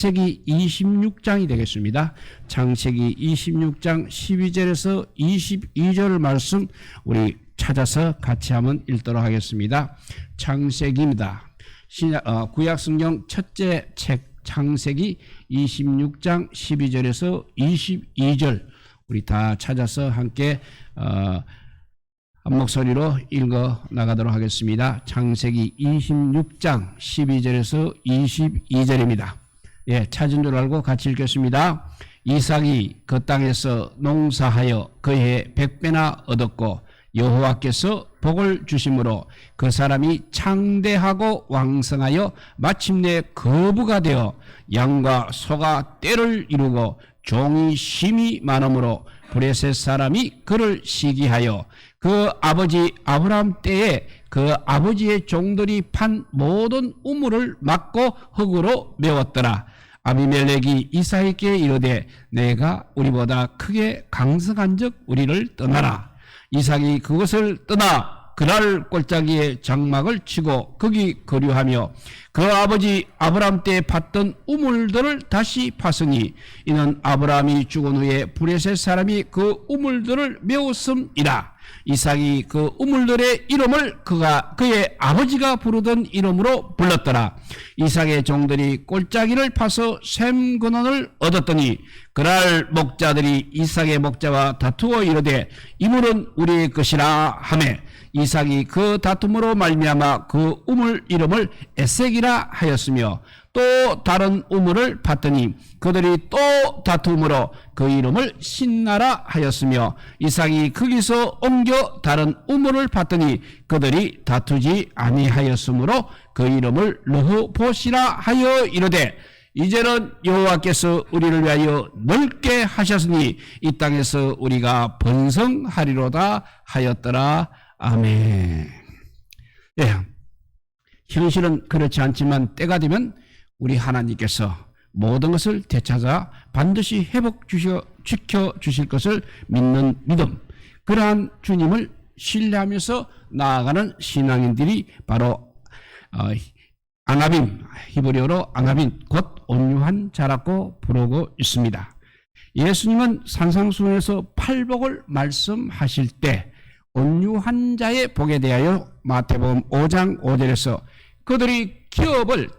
창세기 26장이 되겠습니다. 창세기 26장 12절에서 22절 말씀 우리 찾아서 같이 한번 읽도록 하겠습니다. 창세기입니다. 구약성경 첫째 책 창세기 26장 12절에서 22절 우리 다 찾아서 함께 한 목소리로 읽어 나가도록 하겠습니다. 창세기 26장 12절에서 22절입니다. 예, 찾은 줄 알고 같이 읽겠습니다. 이삭이 그 땅에서 농사하여 그해 100배나 얻었고 여호와께서 복을 주심으로 그 사람이 창대하고 왕성하여 마침내 거부가 되어 양과 소가 떼를 이루고 종이 심이 많으므로 브레셋 사람이 그를 시기하여 그 아버지 아브라함 때에 그 아버지의 종들이 판 모든 우물을 막고 흙으로 메웠더라. 아비멜렉이 이삭에게 이르되 내가 우리보다 크게 강성한즉 우리를 떠나라. 이삭이 그것을 떠나 그날 골짜기에 장막을 치고 거기 거류하며 그 아버지 아브라함 때 팠던 우물들을 다시 파으니 이는 아브라함이 죽은 후에 브레셋 사람이 그 우물들을 메웠음이라. 이삭이 그 우물들의 이름을 그의 아버지가 부르던 이름으로 불렀더라. 이삭의 종들이 골짜기를 파서 샘 근원을 얻었더니 그날 목자들이 이삭의 목자와 다투어 이르되 이 물은 우리의 것이라 하매 이삭이 그 다툼으로 말미암아 그 우물 이름을 에색이라 하였으며 또 다른 우물을 팠더니 그들이 또 다툼으로 그 이름을 신나라 하였으며 이삭이 거기서 옮겨 다른 우물을 팠더니 그들이 다투지 아니하였으므로 그 이름을 르호봇이라 하여 이르되 이제는 여호와께서 우리를 위하여 넓게 하셨으니 이 땅에서 우리가 번성하리로다 하였더라. 아멘. 예, 현실은 그렇지 않지만 때가 되면 우리 하나님께서 모든 것을 되찾아 반드시 지켜 주실 것을 믿는 믿음, 그러한 주님을 신뢰하면서 나아가는 신앙인들이 바로 아나빔, 히브리어로 아나빔, 곧 온유한 자라고 부르고 있습니다. 예수님은 산상수훈에서 팔복을 말씀하실 때 온유한 자의 복에 대하여 마태복음 5장 5절에서 그들이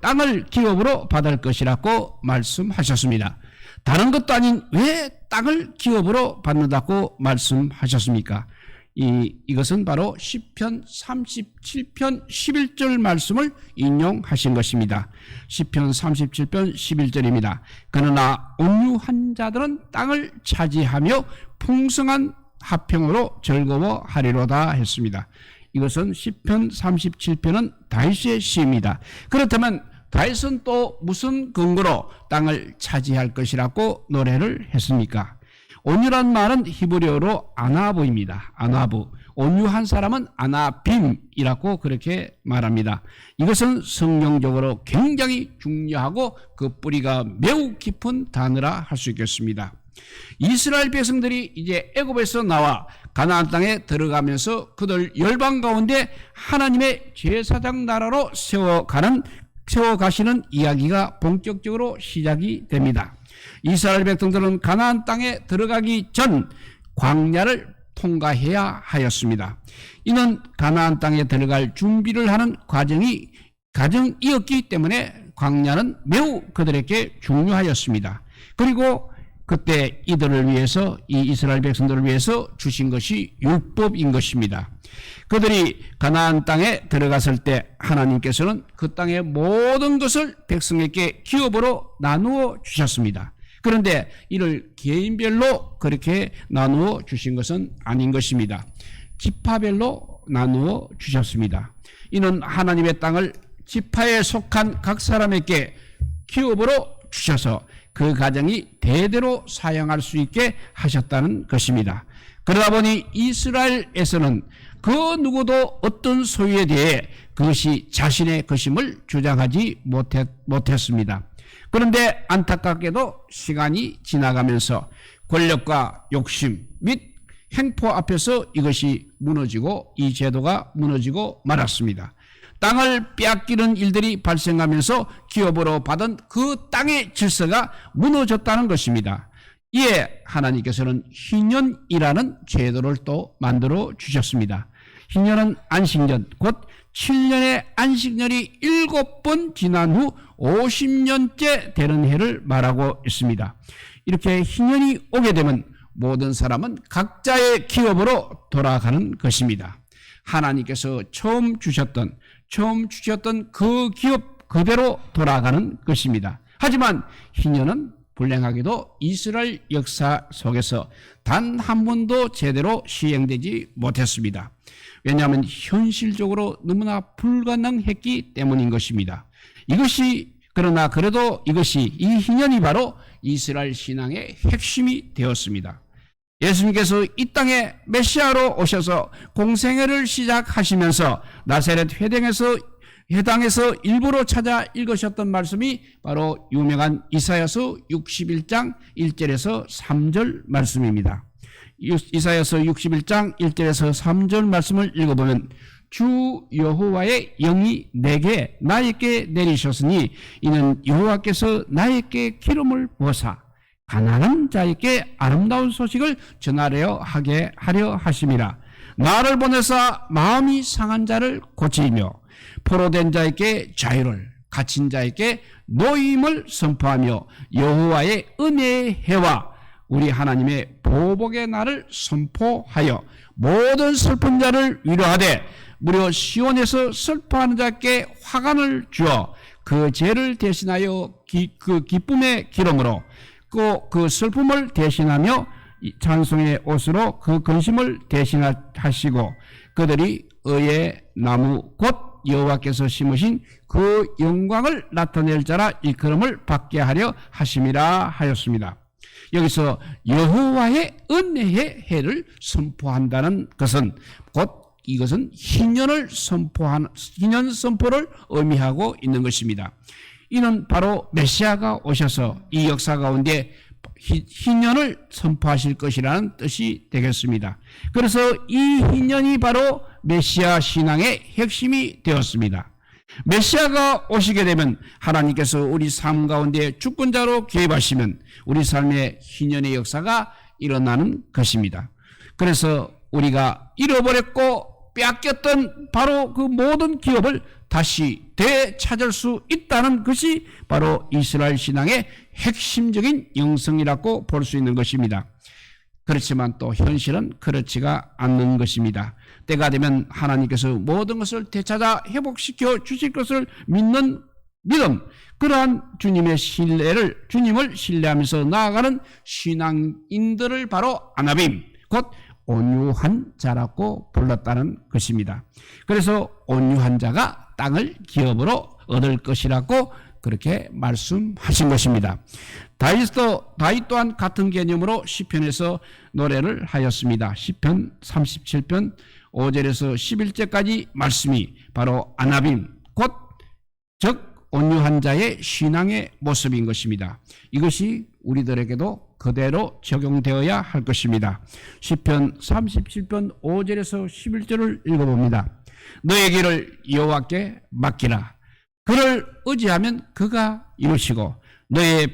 땅을 기업으로 받을 것이라고 말씀하셨습니다. 다른 것도 아닌 왜 땅을 기업으로 받는다고 말씀하셨습니까? 이것은 바로 시편 37편 11절 말씀을 인용하신 것입니다. 시편 37편 11절입니다. 그러나 온유한 자들은 땅을 차지하며 풍성한 화평으로 즐거워하리로다 했습니다. 이것은 시편 37편은 다윗의 시입니다. 그렇다면 다윗은 또 무슨 근거로 땅을 차지할 것이라고 노래를 했습니까? 온유란 말은 히브리어로 아나부입니다. 아나부. 온유한 사람은 아나빔이라고 그렇게 말합니다. 이것은 성경적으로 굉장히 중요하고 그 뿌리가 매우 깊은 단어라 할 수 있겠습니다. 이스라엘 백성들이 이제 애굽에서 나와 가나안 땅에 들어가면서 그들 열방 가운데 하나님의 제사장 나라로 세워가시는 이야기가 본격적으로 시작이 됩니다. 이스라엘 백성들은 가나안 땅에 들어가기 전 광야를 통과해야 하였습니다. 이는 가나안 땅에 들어갈 준비를 하는 과정이었기 때문에 광야는 매우 그들에게 중요하였습니다. 그리고 그때 이들을 위해서, 이 이스라엘 백성들을 위해서 주신 것이 율법인 것입니다. 그들이 가나안 땅에 들어갔을 때 하나님께서는 그 땅의 모든 것을 백성에게 기업으로 나누어 주셨습니다. 그런데 이를 개인별로 그렇게 나누어 주신 것은 아닌 것입니다. 지파별로 나누어 주셨습니다. 이는 하나님의 땅을 지파에 속한 각 사람에게 기업으로 주셔서 그 가정이 대대로 사용할 수 있게 하셨다는 것입니다. 그러다 보니 이스라엘에서는 그 누구도 어떤 소유에 대해 그것이 자신의 것임을 주장하지 못했습니다. 그런데 안타깝게도 시간이 지나가면서 권력과 욕심 및 행포 앞에서 이것이 무너지고 이 제도가 무너지고 말았습니다. 땅을 빼앗기는 일들이 발생하면서 기업으로 받은 그 땅의 질서가 무너졌다는 것입니다. 이에 하나님께서는 희년이라는 제도를 또 만들어 주셨습니다. 희년은 안식년, 곧 7년의 안식년이 7번 지난 후 50년째 되는 해를 말하고 있습니다. 이렇게 희년이 오게 되면 모든 사람은 각자의 기업으로 돌아가는 것입니다. 하나님께서 처음 주셨던 그 기업 그대로 돌아가는 것입니다. 하지만 희년은 불행하게도 이스라엘 역사 속에서 단 한 번도 제대로 시행되지 못했습니다. 왜냐하면 현실적으로 너무나 불가능했기 때문인 것입니다. 그러나 그래도 이 희년이 바로 이스라엘 신앙의 핵심이 되었습니다. 예수님께서 이 땅에 메시아로 오셔서 공생애를 시작하시면서 나사렛 회당에서 일부러 찾아 읽으셨던 말씀이 바로 유명한 이사야서 61장 1절에서 3절 말씀입니다. 이사야서 61장 1절에서 3절 말씀을 읽어보면 주 여호와의 영이 나에게 내리셨으니 이는 여호와께서 나에게 기름을 부어사 가난한 자에게 아름다운 소식을 전하려 하심이라. 나를 보내사 마음이 상한 자를 고치며 포로된 자에게 자유를, 갇힌 자에게 노임을 선포하며 여호와의 은혜의 해와 우리 하나님의 보복의 날을 선포하여 모든 슬픈 자를 위로하되 무려 시온에서 슬퍼하는 자께 화관을 주어 그 죄를 대신하여 그 기쁨의 기름으로 그 슬픔을 대신하며 찬송의 옷으로 그 근심을 대신하시고 그들이 의의 나무 곧 여호와께서 심으신 그 영광을 나타낼 자라 일컬음을 받게 하려 하심이라 하였습니다. 여기서 여호와의 은혜의 해를 선포한다는 것은 곧 이것은 희년 선포를 의미하고 있는 것입니다. 이는 바로 메시아가 오셔서 이 역사 가운데 희년을 선포하실 것이라는 뜻이 되겠습니다. 그래서 이 희년이 바로 메시아 신앙의 핵심이 되었습니다. 메시아가 오시게 되면 하나님께서 우리 삶 가운데 주권자로 개입하시면 우리 삶의 희년의 역사가 일어나는 것입니다. 그래서 우리가 잃어버렸고 빼앗겼던 바로 그 모든 기업을 다시 되찾을 수 있다는 것이 바로 이스라엘 신앙의 핵심적인 영성이라고 볼 수 있는 것입니다. 그렇지만 또 현실은 그렇지가 않는 것입니다. 때가 되면 하나님께서 모든 것을 되찾아 회복시켜 주실 것을 믿는 믿음, 그러한 주님을 신뢰하면서 나아가는 신앙인들을 바로 아나빔, 곧 온유한 자라고 불렀다는 것입니다. 그래서 온유한 자가 땅을 기업으로 얻을 것이라고 그렇게 말씀하신 것입니다. 다윗 또한 같은 개념으로 시편에서 노래를 하였습니다. 시편 37편 5절에서 11절까지 말씀이 바로 아나빔, 즉 온유한 자의 신앙의 모습인 것입니다. 이것이 우리들에게도 그대로 적용되어야 할 것입니다. 시편 37편 5절에서 11절을 읽어봅니다. 너의 길을 여호와께 맡기라. 그를 의지하면 그가 이루시고 너의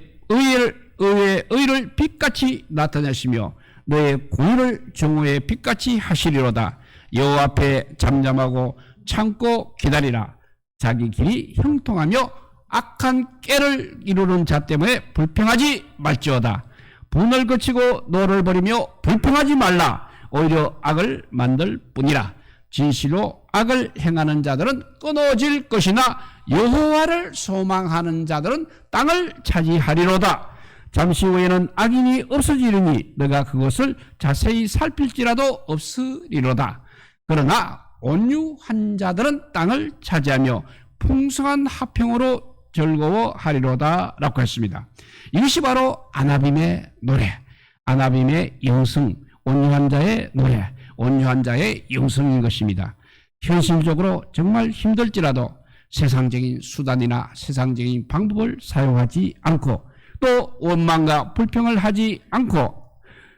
의를 빛같이 나타내시며 너의 공의를 정오의 빛같이 하시리로다. 여호와 앞에 잠잠하고 참고 기다리라. 자기 길이 형통하며 악한 꾀를 이루는 자 때문에 불평하지 말지어다. 분을 거치고 노를 버리며 불평하지 말라. 오히려 악을 만들 뿐이라. 진실로 악을 행하는 자들은 끊어질 것이나 여호와를 소망하는 자들은 땅을 차지하리로다. 잠시 후에는 악인이 없어지리니 너가 그것을 자세히 살필지라도 없으리로다. 그러나 온유한 자들은 땅을 차지하며 풍성한 화평으로 즐거워하리로다 라고 했습니다. 이것이 바로 아나빔의 노래, 아나빔의 영성, 온유한 자의 노래, 온유한 자의 영성인 것입니다. 현실적으로 정말 힘들지라도 세상적인 수단이나 세상적인 방법을 사용하지 않고 또 원망과 불평을 하지 않고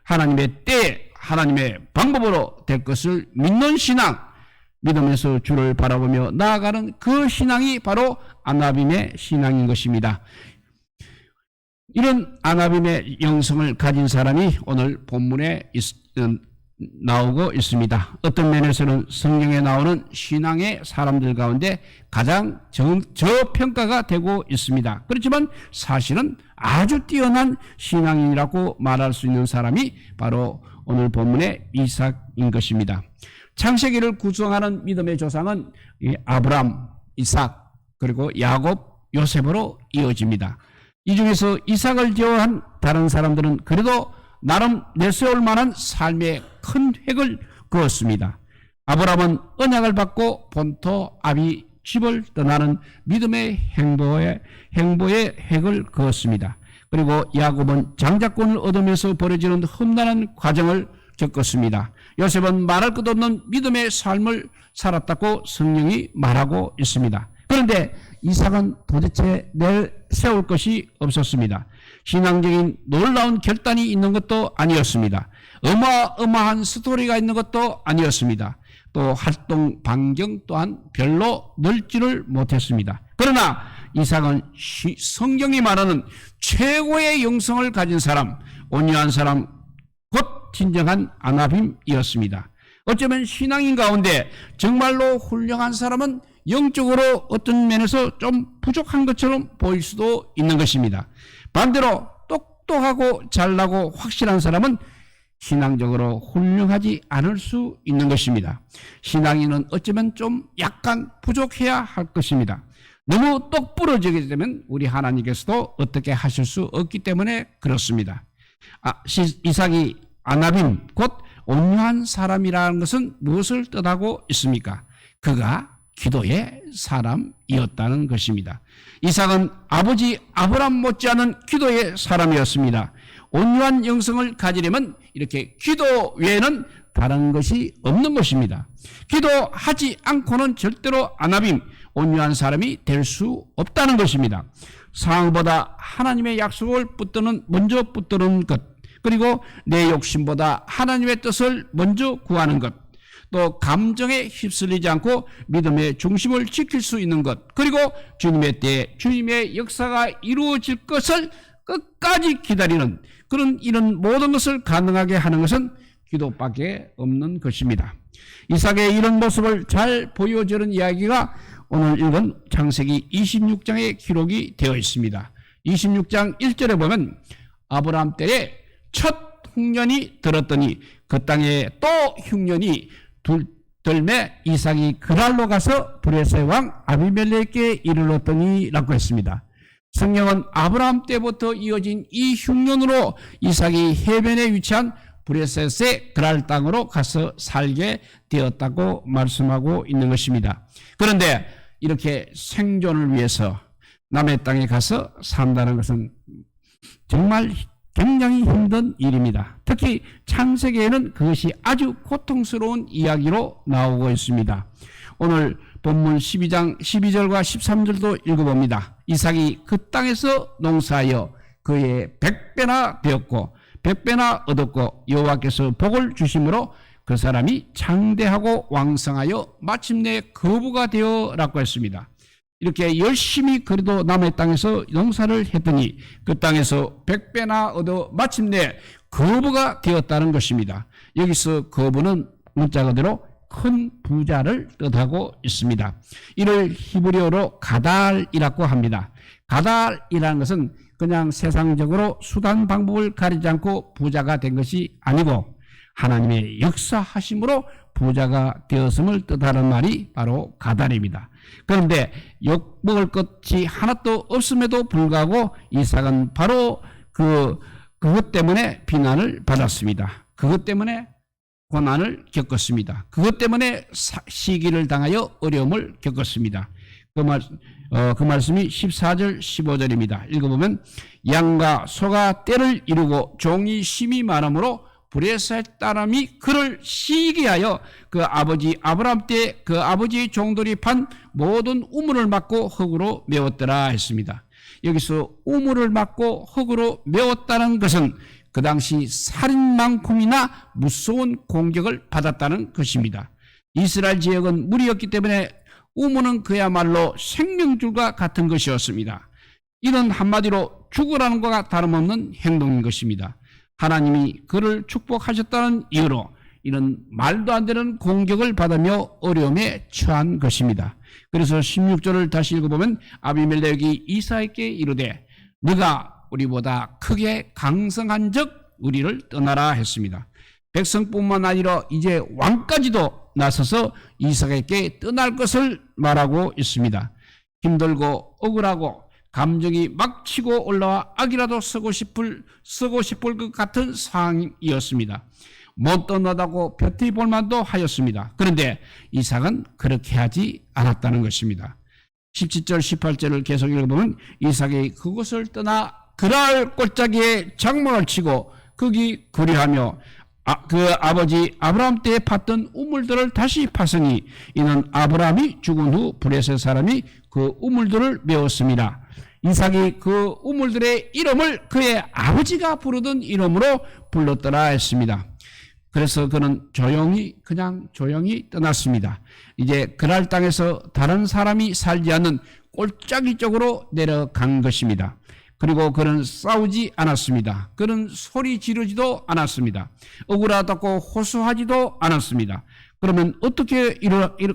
하나님의 때에 하나님의 방법으로 될 것을 믿는 신앙, 믿음에서 주를 바라보며 나아가는 그 신앙이 바로 아나빔의 신앙인 것입니다. 이런 아나빔의 영성을 가진 사람이 오늘 본문에 나오고 있습니다. 어떤 면에서는 성경에 나오는 신앙의 사람들 가운데 가장 저평가가 되고 있습니다. 그렇지만 사실은 아주 뛰어난 신앙인이라고 말할 수 있는 사람이 바로 오늘 본문의 이삭인 것입니다. 창세기를 구성하는 믿음의 조상은 아브람, 이삭, 그리고 야곱, 요셉으로 이어집니다. 이 중에서 이삭을 제외한 다른 사람들은 그래도 나름 내세울 만한 삶의 큰 획을 그었습니다. 아브람은 언약을 받고 본토 아비 집을 떠나는 믿음의 행보의 획을 그었습니다. 그리고 야곱은 장자권을 얻으면서 벌어지는 험난한 과정을 겪었습니다. 요셉은 말할 것 없는 믿음의 삶을 살았다고 성경이 말하고 있습니다. 그런데 이삭은 도대체 내세울 것이 없었습니다. 신앙적인 놀라운 결단이 있는 것도 아니었습니다. 어마어마한 스토리가 있는 것도 아니었습니다. 또 활동 반경 또한 별로 넓지를 못했습니다. 그러나 이삭은 성경이 말하는 최고의 영성을 가진 사람, 온유한 사람, 곧 진정한 아나빔이었습니다. 어쩌면 신앙인 가운데 정말로 훌륭한 사람은 영적으로 어떤 면에서 좀 부족한 것처럼 보일 수도 있는 것입니다. 반대로 똑똑하고 잘나고 확실한 사람은 신앙적으로 훌륭하지 않을 수 있는 것입니다. 신앙인은 어쩌면 좀 약간 부족해야 할 것입니다. 너무 똑부러지게 되면 우리 하나님께서도 어떻게 하실 수 없기 때문에 그렇습니다. 이삭이 아나빔 곧 온유한 사람이라는 것은 무엇을 뜻하고 있습니까? 그가 기도의 사람이었다는 것입니다. 이삭은 아버지 아브람 못지않은 기도의 사람이었습니다. 온유한 영성을 가지려면 이렇게 기도 외에는 다른 것이 없는 것입니다. 기도하지 않고는 절대로 아나빔, 온유한 사람이 될 수 없다는 것입니다. 상황보다 하나님의 약속을 먼저 붙드는 것, 그리고 내 욕심보다 하나님의 뜻을 먼저 구하는 것, 또 감정에 휩쓸리지 않고 믿음의 중심을 지킬 수 있는 것, 그리고 주님의 때에 주님의 역사가 이루어질 것을 끝까지 기다리는 이런 모든 것을 가능하게 하는 것은 기도밖에 없는 것입니다. 이삭의 이런 모습을 잘 보여주는 이야기가 오늘 읽은 창세기 26장에 기록이 되어 있습니다. 26장 1절에 보면 아브라함 때에 첫 흉년이 들었더니 그 땅에 또 흉년이 들매 이삭이 그랄로 가서 브레스의 왕 아비멜렉에게 이르렀더니 라고 했습니다. 성경은 아브라함 때부터 이어진 이 흉년으로 이삭이 해변에 위치한 브레셋의 그랄 땅으로 가서 살게 되었다고 말씀하고 있는 것입니다. 그런데 이렇게 생존을 위해서 남의 땅에 가서 산다는 것은 정말 굉장히 힘든 일입니다. 특히 창세기에는 그것이 아주 고통스러운 이야기로 나오고 있습니다. 오늘 본문 12장 12절과 13절도 읽어봅니다. 이삭이 그 땅에서 농사하여 그의 100배나 되었고 100배나 얻었고 여호와께서 복을 주심으로 그 사람이 장대하고 왕성하여 마침내 거부가 되어라고 했습니다. 이렇게 열심히 그래도 남의 땅에서 농사를 했더니 그 땅에서 100배나 얻어 마침내 거부가 되었다는 것입니다. 여기서 거부는 문자 그대로 큰 부자를 뜻하고 있습니다. 이를 히브리어로 가달이라고 합니다. 가달이라는 것은 그냥 세상적으로 수단 방법을 가리지 않고 부자가 된 것이 아니고 하나님의 역사하심으로 부자가 되었음을 뜻하는 말이 바로 가달입니다. 그런데 욕먹을 것이 하나도 없음에도 불구하고 이삭은 바로 그것 때문에 비난을 받았습니다. 그것 때문에 고난을 겪었습니다. 그것 때문에 시기를 당하여 어려움을 겪었습니다. 그 말씀이 14절 15절입니다. 읽어보면 양과 소가 때를 이루고 종이 심히 많으므로 브레스의 딸람이 그를 시기하여 그 아버지 아브라함 때 그 아버지의 종들이 판 모든 우물을 막고 흙으로 메웠더라 했습니다. 여기서 우물을 막고 흙으로 메웠다는 것은 그 당시 살인만큼이나 무서운 공격을 받았다는 것입니다. 이스라엘 지역은 물이었기 때문에 우물은 그야말로 생명줄과 같은 것이었습니다. 이는 한마디로 죽으라는 것과 다름없는 행동인 것입니다. 하나님이 그를 축복하셨다는 이유로 이런 말도 안 되는 공격을 받으며 어려움에 처한 것입니다. 그래서 16절을 다시 읽어보면 아비멜렉이 이삭에게 이르되 네가 우리보다 크게 강성한 적 우리를 떠나라 했습니다. 백성뿐만 아니라 이제 왕까지도 나서서 이삭에게 떠날 것을 말하고 있습니다. 힘들고 억울하고 감정이 막 치고 올라와 악이라도 쓰고 싶을 것 같은 상황이었습니다. 못 떠나다고 볕이 볼만도 하였습니다. 그런데 이삭은 그렇게 하지 않았다는 것입니다. 17절 18절을 계속 읽어보면 이삭이 그곳을 떠나 그랄 골짜기에 장막을 치고 거기 거리하며 그 아버지 아브라함 때에 팠던 우물들을 다시 팠으니 이는 아브라함이 죽은 후 브레셋 사람이 그 우물들을 메웠습니다. 이삭이 그 우물들의 이름을 그의 아버지가 부르던 이름으로 불렀더라 했습니다. 그래서 그는 그냥 조용히 떠났습니다. 이제 그랄 땅에서 다른 사람이 살지 않는 골짜기 쪽으로 내려간 것입니다. 그리고 그는 싸우지 않았습니다. 그는 소리 지르지도 않았습니다. 억울하다고 호소하지도 않았습니다. 그러면 어떻게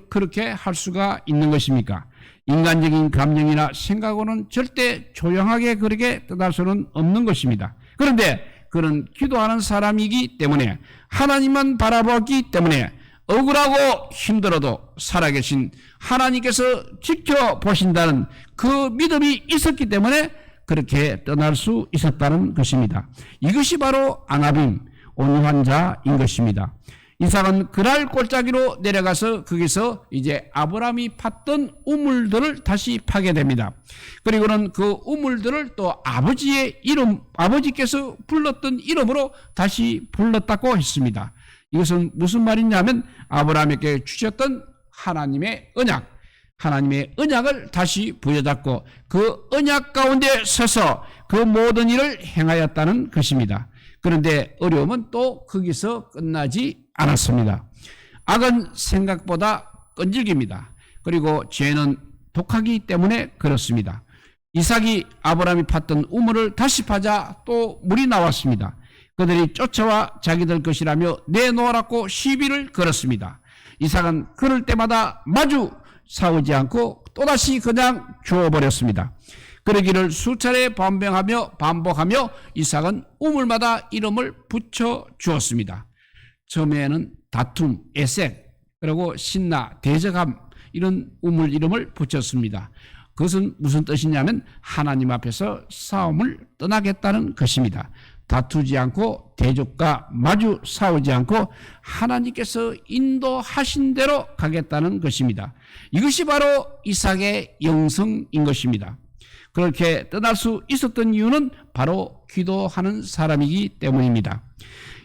그렇게 할 수가 있는 것입니까? 인간적인 감정이나 생각으로는 절대 조용하게 그렇게 떠날 수는 없는 것입니다. 그런데 그는 기도하는 사람이기 때문에 하나님만 바라보기 때문에 억울하고 힘들어도 살아계신 하나님께서 지켜보신다는 그 믿음이 있었기 때문에 그렇게 떠날 수 있었다는 것입니다. 이것이 바로 아나빔, 온유한 자인 것입니다. 이삭은 그랄 골짜기로 내려가서 거기서 이제 아브라함이 팠던 우물들을 다시 파게 됩니다. 그리고는 그 우물들을 또 아버지께서 불렀던 이름으로 다시 불렀다고 했습니다. 이것은 무슨 말이냐면 아브라함에게 주셨던 하나님의 언약을 다시 부여잡고 그 언약 가운데 서서 그 모든 일을 행하였다는 것입니다. 그런데 어려움은 또 거기서 끝나지 않았습니다. 악은 생각보다 끈질깁니다. 그리고 죄는 독하기 때문에 그렇습니다. 이삭이 아브라함이 팠던 우물을 다시 파자 또 물이 나왔습니다. 그들이 쫓아와 자기들 것이라며 내놓으라고 시비를 걸었습니다. 이삭은 그럴 때마다 마주 싸우지 않고 또다시 그냥 주워버렸습니다. 그러기를 수차례 반복하며 이삭은 우물마다 이름을 붙여 주었습니다. 처음에는 다툼, 에색, 그리고 신나, 대적함 이런 우물 이름을 붙였습니다. 그것은 무슨 뜻이냐면 하나님 앞에서 싸움을 떠나겠다는 것입니다. 다투지 않고 대적과 마주 싸우지 않고 하나님께서 인도하신 대로 가겠다는 것입니다. 이것이 바로 이삭의 영성인 것입니다. 그렇게 떠날 수 있었던 이유는 바로 기도하는 사람이기 때문입니다.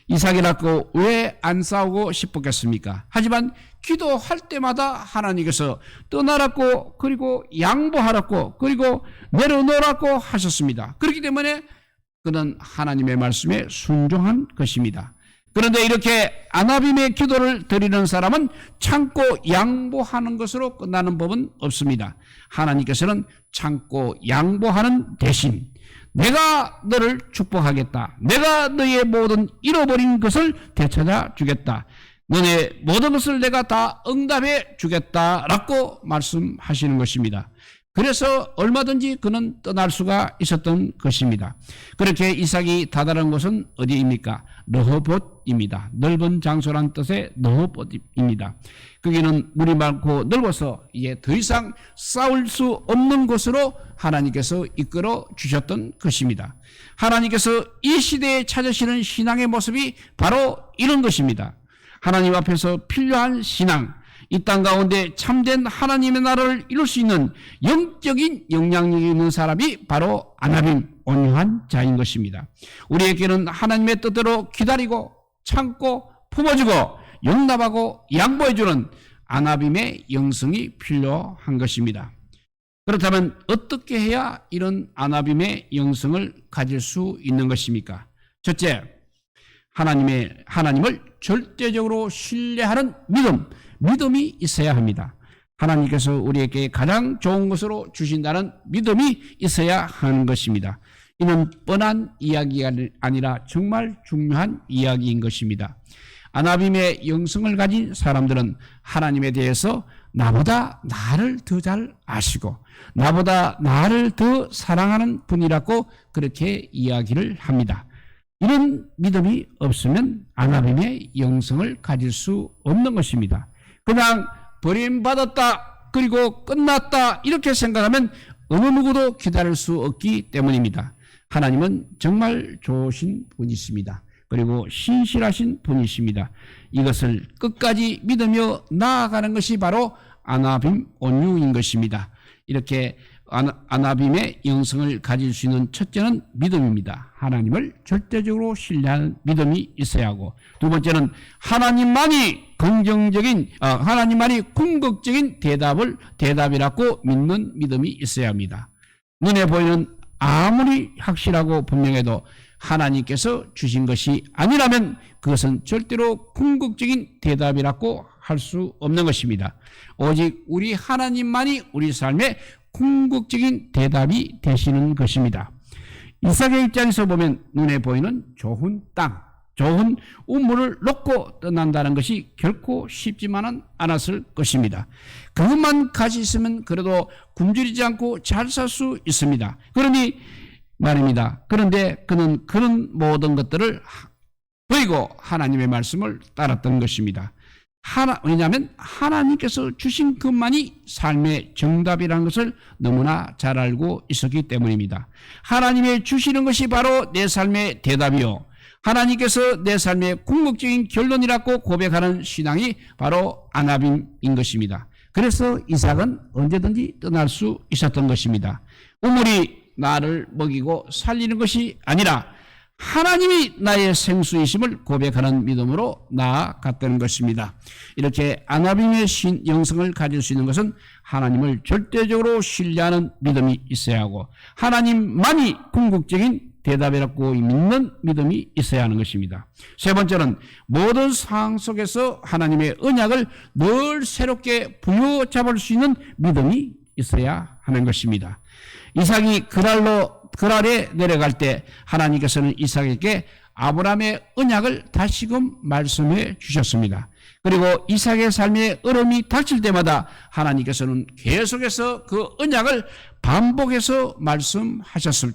이삭이라고 왜 안 싸우고 싶었겠습니까? 하지만 기도할 때마다 하나님께서 떠나라고 그리고 양보하라고 그리고 내려놓으라고 하셨습니다. 그렇기 때문에 그는 하나님의 말씀에 순종한 것입니다. 그런데 이렇게 아나빔의 기도를 드리는 사람은 참고 양보하는 것으로 끝나는 법은 없습니다. 하나님께서는 참고 양보하는 대신 내가 너를 축복하겠다. 내가 너의 모든 잃어버린 것을 되찾아 주겠다. 너의 모든 것을 내가 다 응답해 주겠다라고 말씀하시는 것입니다. 그래서 얼마든지 그는 떠날 수가 있었던 것입니다. 그렇게 이삭이 다다른 곳은 어디입니까? 르호봇입니다. 넓은 장소란 뜻의 르호봇입니다. 거기는 물이 많고 넓어서 이제 더 이상 싸울 수 없는 곳으로 하나님께서 이끌어 주셨던 것입니다. 하나님께서 이 시대에 찾으시는 신앙의 모습이 바로 이런 것입니다. 하나님 앞에서 필요한 신앙, 이 땅 가운데 참된 하나님의 나라를 이룰 수 있는 영적인 영향력이 있는 사람이 바로 아나빔, 온유한 자인 것입니다. 우리에게는 하나님의 뜻대로 기다리고 참고 품어주고 용납하고 양보해주는 아나빔의 영성이 필요한 것입니다. 그렇다면 어떻게 해야 이런 아나빔의 영성을 가질 수 있는 것입니까? 첫째, 하나님을 절대적으로 신뢰하는 믿음이 있어야 합니다. 하나님께서 우리에게 가장 좋은 것으로 주신다는 믿음이 있어야 하는 것입니다. 이는 뻔한 이야기가 아니라 정말 중요한 이야기인 것입니다. 아나빔의 영성을 가진 사람들은 하나님에 대해서 나보다 나를 더 잘 아시고 나보다 나를 더 사랑하는 분이라고 그렇게 이야기를 합니다. 이런 믿음이 없으면 아나빔의 영성을 가질 수 없는 것입니다. 그냥 버림받았다 그리고 끝났다 이렇게 생각하면 어느 누구도 기다릴 수 없기 때문입니다. 하나님은 정말 좋으신 분이십니다. 그리고 신실하신 분이십니다. 이것을 끝까지 믿으며 나아가는 것이 바로 아나빔 온유인 것입니다. 이렇게 아나빔의 영성을 가질 수 있는 첫째는 믿음입니다. 하나님을 절대적으로 신뢰하는 믿음이 있어야 하고, 두 번째는 하나님만이 궁극적인 대답이라고 믿는 믿음이 있어야 합니다. 눈에 보이는 아무리 확실하고 분명해도 하나님께서 주신 것이 아니라면 그것은 절대로 궁극적인 대답이라고 할 수 없는 것입니다. 오직 우리 하나님만이 우리 삶의 궁극적인 대답이 되시는 것입니다. 이삭의 입장에서 보면 눈에 보이는 좋은 땅, 좋은 우물을 놓고 떠난다는 것이 결코 쉽지만은 않았을 것입니다. 그것만 가지고 있으면 그래도 굶주리지 않고 잘 살 수 있습니다. 그러니 말입니다. 그런데 그는 그런 모든 것들을 버리고 하나님의 말씀을 따랐던 것입니다. 왜냐하면 하나님께서 주신 것만이 삶의 정답이라는 것을 너무나 잘 알고 있었기 때문입니다. 하나님의 주시는 것이 바로 내 삶의 대답이요, 하나님께서 내 삶의 궁극적인 결론이라고 고백하는 신앙이 바로 아나빔인 것입니다. 그래서 이삭은 언제든지 떠날 수 있었던 것입니다. 우물이 나를 먹이고 살리는 것이 아니라 하나님이 나의 생수이심을 고백하는 믿음으로 나아갔다는 것입니다. 이렇게 아나빔의 영성을 가질 수 있는 것은 하나님을 절대적으로 신뢰하는 믿음이 있어야 하고 하나님만이 궁극적인 대답이라고 믿는 믿음이 있어야 하는 것입니다. 세 번째는 모든 상황 속에서 하나님의 언약을 늘 새롭게 부여잡을 수 있는 믿음이 있어야 하는 것입니다. 이삭이 그랄에 내려갈 때 하나님께서는 이삭에게 아브라함의 언약을 다시금 말씀해 주셨습니다. 그리고 이삭의 삶의 어려움이 닥칠 때마다 하나님께서는 계속해서 그 언약을 반복해서 말씀하셨을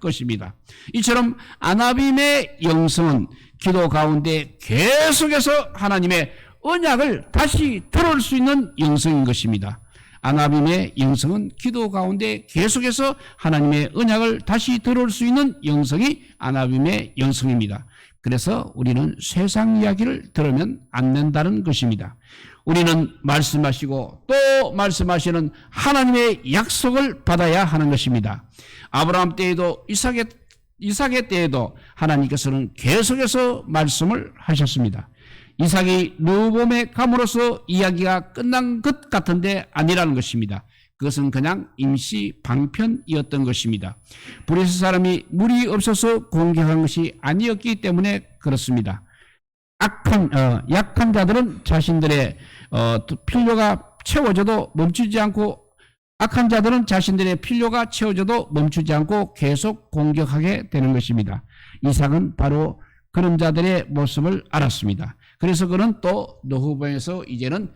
것입니다. 이처럼 아나빔의 영성은 기도 가운데 계속해서 하나님의 언약을 다시 들을 수 있는 영성인 것입니다. 아나빔의 영성은 기도 가운데 계속해서 하나님의 언약을 다시 들을 수 있는 영성이 아나빔의 영성입니다. 그래서 우리는 세상 이야기를 들으면 안 된다는 것입니다. 우리는 말씀하시고 또 말씀하시는 하나님의 약속을 받아야 하는 것입니다. 아브라함 때에도 이삭의 때에도 하나님께서는 계속해서 말씀을 하셨습니다. 이삭이 르호보암에 감으로써 이야기가 끝난 것 같은데 아니라는 것입니다. 그것은 그냥 임시 방편이었던 것입니다. 브레스 사람이 물이 없어서 공격한 것이 아니었기 때문에 그렇습니다. 약한 자들은 자신들의 필요가 채워져도 멈추지 않고 악한 자들은 자신들의 필요가 채워져도 멈추지 않고 계속 공격하게 되는 것입니다. 이삭은 바로 그런 자들의 모습을 알았습니다. 그래서 그는 또 르호보암에서 이제는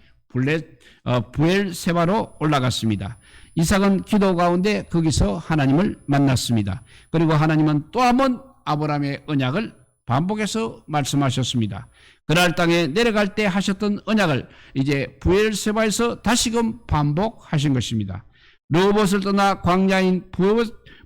부엘세바로 올라갔습니다. 이삭은 기도 가운데 거기서 하나님을 만났습니다. 그리고 하나님은 또 한 번 아브라함의 언약을 반복해서 말씀하셨습니다. 그날 땅에 내려갈 때 하셨던 언약을 이제 부엘세바에서 다시금 반복하신 것입니다. 르호봇을 떠나 광야인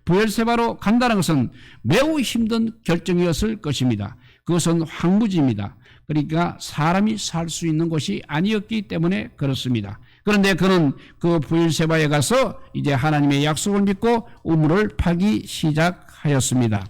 부엘세바로 간다는 것은 매우 힘든 결정이었을 것입니다. 그것은 황무지입니다. 그러니까 사람이 살 수 있는 곳이 아니었기 때문에 그렇습니다. 그런데 그는 그 부엘세바에 가서 이제 하나님의 약속을 믿고 우물을 파기 시작하였습니다.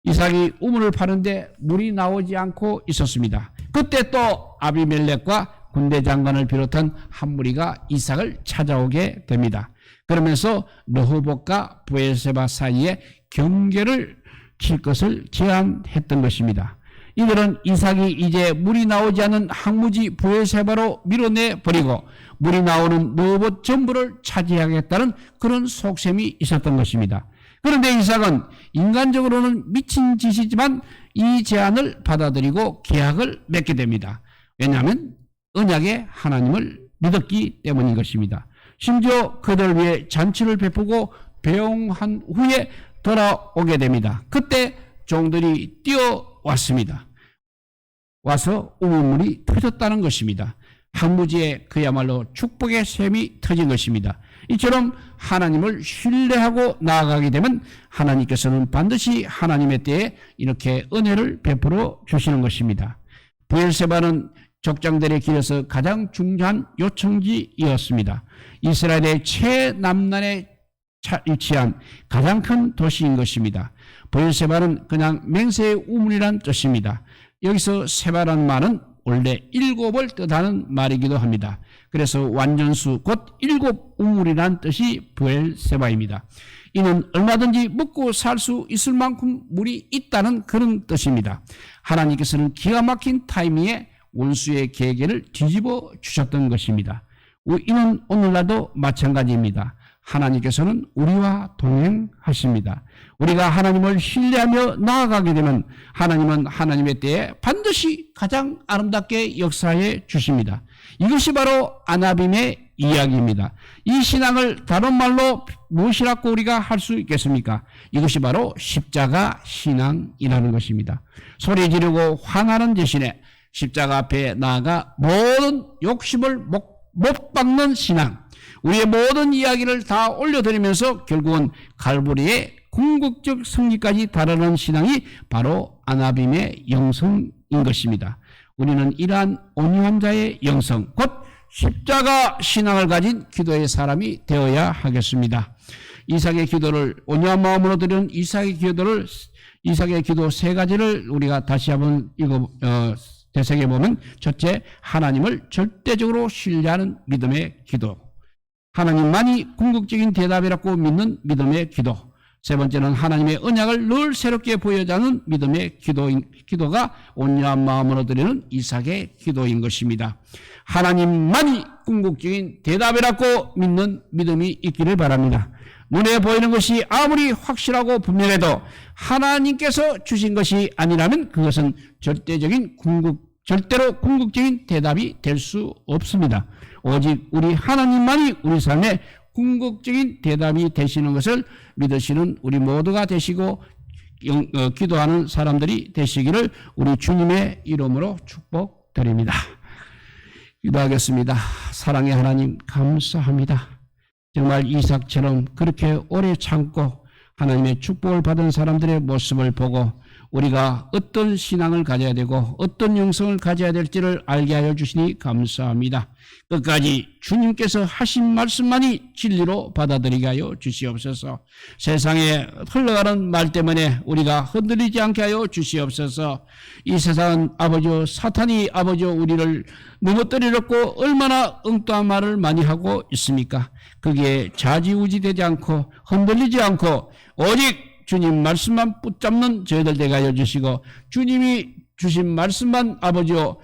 이삭이 우물을 파는데 물이 나오지 않고 있었습니다. 그때 또 아비멜렉과 군대 장관을 비롯한 한 무리가 이삭을 찾아오게 됩니다. 그러면서 르호봇과 부엘세바 사이에 경계를 칠 것을 제안했던 것입니다. 이들은 이삭이 이제 물이 나오지 않는 항무지 브엘세바로 밀어내 버리고 물이 나오는 느봇 전부를 차지하겠다는 그런 속셈이 있었던 것입니다. 그런데 이삭은 인간적으로는 미친 짓이지만 이 제안을 받아들이고 계약을 맺게 됩니다. 왜냐하면 언약의 하나님을 믿었기 때문인 것입니다. 심지어 그들 위해 잔치를 베푸고 배웅한 후에 돌아오게 됩니다. 그때 종들이 뛰어왔습니다. 와서 우물물이 터졌다는 것입니다. 항무지에 그야말로 축복의 샘이 터진 것입니다. 이처럼 하나님을 신뢰하고 나아가게 되면 하나님께서는 반드시 하나님의 때에 이렇게 은혜를 베풀어 주시는 것입니다. 브엘세바는 족장들의 길에서 가장 중요한 요청지이었습니다. 이스라엘의 최남단에 위치한 가장 큰 도시인 것입니다. 브엘세바는 그냥 맹세의 우물이란 뜻입니다. 여기서 세바라는 말은 원래 일곱을 뜻하는 말이기도 합니다. 그래서 완전수 곧 일곱 우물이란 뜻이 브엘세바입니다. 이는 얼마든지 먹고 살 수 있을 만큼 물이 있다는 그런 뜻입니다. 하나님께서는 기가 막힌 타이밍에 원수의 계계를 뒤집어 주셨던 것입니다. 이는 오늘날도 마찬가지입니다. 하나님께서는 우리와 동행하십니다. 우리가 하나님을 신뢰하며 나아가게 되면 하나님은 하나님의 때에 반드시 가장 아름답게 역사해 주십니다. 이것이 바로 아나빔의 이야기입니다. 이 신앙을 다른 말로 무엇이라고 우리가 할 수 있겠습니까? 이것이 바로 십자가 신앙이라는 것입니다. 소리 지르고 화나는 대신에 십자가 앞에 나아가 모든 욕심을 못 박는 신앙, 우리의 모든 이야기를 다 올려드리면서 결국은 갈보리의 궁극적 승리까지 다루는 신앙이 바로 아나빔의 영성인 것입니다. 우리는 이러한 온유한 자의 영성, 곧 십자가 신앙을 가진 기도의 사람이 되어야 하겠습니다. 이삭의 기도를 온유한 마음으로 드리는 이삭의 기도 세 가지를 우리가 다시 한번 되새겨 보면, 첫째, 하나님을 절대적으로 신뢰하는 믿음의 기도. 하나님만이 궁극적인 대답이라고 믿는 믿음의 기도. 세 번째는 하나님의 언약을 늘 새롭게 보여자는 믿음의 기도가 온유한 마음으로 드리는 이삭의 기도인 것입니다. 하나님만이 궁극적인 대답이라고 믿는 믿음이 있기를 바랍니다. 눈에 보이는 것이 아무리 확실하고 분명해도 하나님께서 주신 것이 아니라면 그것은 절대로 궁극적인 대답이 될 수 없습니다. 오직 우리 하나님만이 우리 삶에 궁극적인 대답이 되시는 것을 믿으시는 우리 모두가 되시고 기도하는 사람들이 되시기를 우리 주님의 이름으로 축복드립니다. 기도하겠습니다. 사랑의 하나님, 감사합니다. 정말 이삭처럼 그렇게 오래 참고 하나님의 축복을 받은 사람들의 모습을 보고 우리가 어떤 신앙을 가져야 되고 어떤 영성을 가져야 될지를 알게 하여 주시니 감사합니다. 끝까지 주님께서 하신 말씀만이 진리로 받아들이게 하여 주시옵소서. 세상에 흘러가는 말 때문에 우리가 흔들리지 않게 하여 주시옵소서. 이 세상은 아버지요, 사탄이 아버지요, 우리를 넘어뜨리려고 얼마나 엉뚱한 말을 많이 하고 있습니까? 그게 좌지우지되지 않고 흔들리지 않고 오직 주님 말씀만 붙잡는 저희들 되게 하여 주시고, 주님이 주신 말씀만 아버지요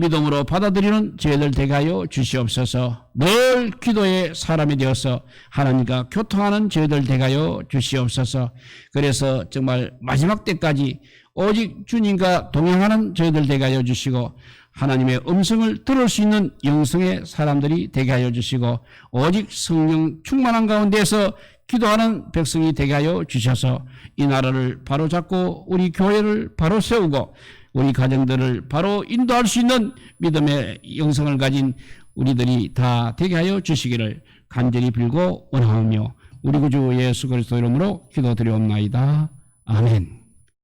믿음으로 받아들이는 저희들 되게 하여 주시옵소서. 늘 기도의 사람이 되어서 하나님과 교통하는 저희들 되게 하여 주시옵소서. 그래서 정말 마지막 때까지 오직 주님과 동행하는 저희들 되게 하여 주시고, 하나님의 음성을 들을 수 있는 영성의 사람들이 되게 하여 주시고, 오직 성령 충만한 가운데서 기도하는 백성이 되게 하여 주셔서 이 나라를 바로 잡고 우리 교회를 바로 세우고 우리 가정들을 바로 인도할 수 있는 믿음의 영성을 가진 우리들이 다 되게 하여 주시기를 간절히 빌고 원하오며 우리 구주 예수 그리스도 이름으로 기도드리옵나이다. 아멘.